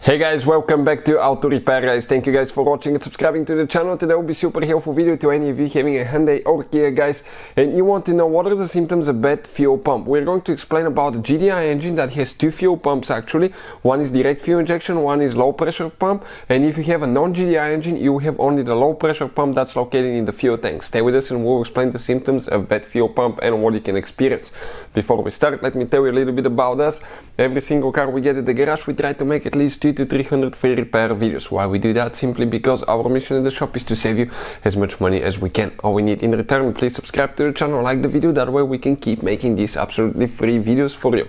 Hey guys, welcome back to Auto Repair guys. Thank you guys for watching and subscribing to the channel. Today will be super helpful video to any of you having a Hyundai or Kia guys, and you want to know what are the symptoms of bad fuel pump. We're going to explain about the GDI engine that has two fuel pumps actually. One is direct fuel injection, one is low pressure pump, and if you have a non-GDI engine you have only the low pressure pump that's located in the fuel tank. Stay with us and we'll explain the symptoms of bad fuel pump and what you can experience. Before we start, let me tell you a little bit about us. Every single car we get at the garage we try to make at least 200 to 300 free repair videos. Why we do that? Simply because our mission in the shop is to save you as much money as we can. All we need in return, please subscribe to the channel, like the video, that way we can keep making these absolutely free videos for you.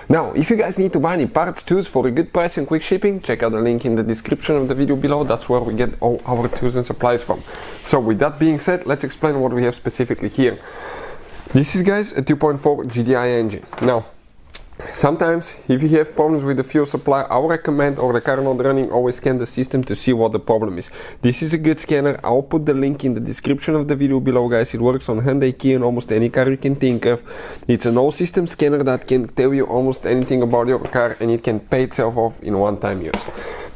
Now, if you guys need to buy any parts, tools for a good price and quick shipping, check out the link in the description of the video below. That's where we get all our tools and supplies from. So with that being said, let's explain what we have specifically here. This is, guys, a 2.4 GDI engine. Now, sometimes if you have problems with the fuel supply, I would recommend, or the car not running, always scan the system to see what the problem is. This is a good scanner. I'll put the link in the description of the video below, guys. It works on Hyundai, Kia, and almost any car you can think of. It's an all system scanner that can tell you almost anything about your car, and it can pay itself off in one-time use.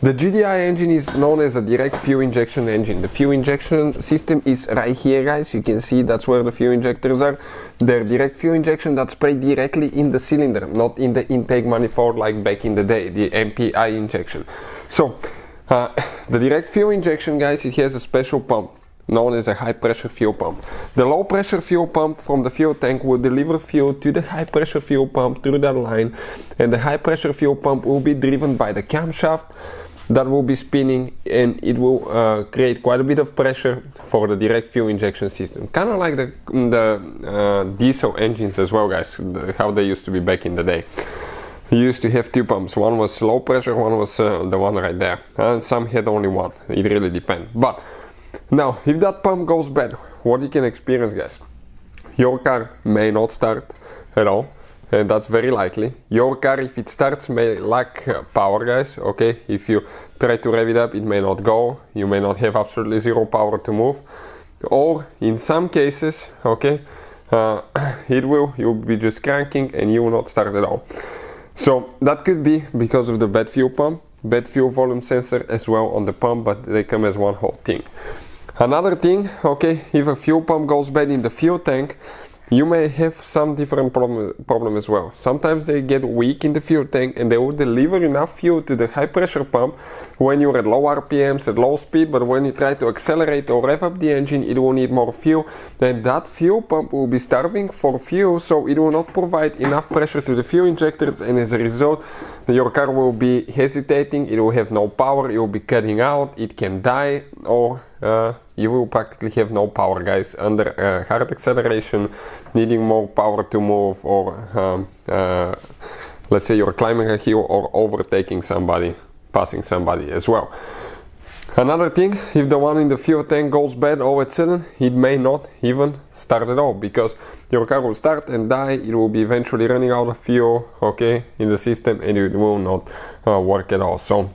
The GDI engine is known as a direct fuel injection engine. The fuel injection system is right here, guys. You can see that's where the fuel injectors are. They're direct fuel injection that's sprayed directly in the cylinder, not in the intake manifold like back in the day, the MPI injection. So, the direct fuel injection, guys, it has a special pump known as a high pressure fuel pump. The low pressure fuel pump from the fuel tank will deliver fuel to the high pressure fuel pump through that line, and the high pressure fuel pump will be driven by the camshaft that will be spinning, and it will create quite a bit of pressure for the direct fuel injection system. Kind of like the diesel engines as well, guys, how they used to be back in the day. You used to have two pumps. One was low pressure, one was the one right there. And some had only one. It really depends. But now, if that pump goes bad, what you can experience, guys? Your car may not start at all. And that's very likely. Your car, if it starts, may lack power, guys. Okay, if you try to rev it up, it may not go. You may not have absolutely zero power to move. Or in some cases, okay, you'll be just cranking and you will not start at all. So that could be because of the bad fuel pump, bad fuel volume sensor as well on the pump, but they come as one whole thing. Another thing, okay, if a fuel pump goes bad in the fuel tank, you may have some different problem as well. Sometimes they get weak in the fuel tank and they will deliver enough fuel to the high pressure pump when you're at low RPMs, at low speed, but when you try to accelerate or rev up the engine, it will need more fuel. Then that fuel pump will be starving for fuel, so it will not provide enough pressure to the fuel injectors, and as a result, your car will be hesitating, it will have no power, it will be cutting out, it can die, or you will practically have no power, guys, under hard acceleration, needing more power to move, or let's say you're climbing a hill or overtaking somebody, passing somebody as well. Another thing, if the one in the fuel tank goes bad all of a sudden, it may not even start at all, because your car will start and die, it will be eventually running out of fuel, okay, in the system, and it will not work at all. So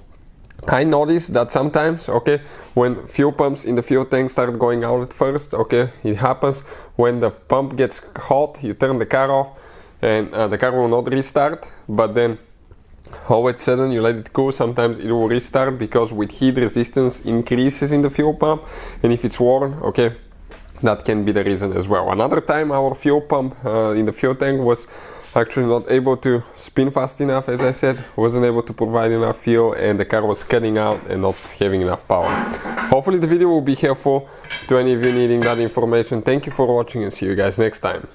I noticed that sometimes, okay, when fuel pumps in the fuel tank start going out at first, okay, it happens when the pump gets hot, you turn the car off and the car will not restart, but then all of a sudden you let it cool, sometimes it will restart because with heat resistance increases in the fuel pump, and if it's warm, okay, that can be the reason as well. Another time our fuel pump in the fuel tank was actually not able to spin fast enough, as I said, wasn't able to provide enough fuel, and the car was cutting out and not having enough power. Hopefully the video will be helpful to any of you needing that information. Thank you for watching and see you guys next time.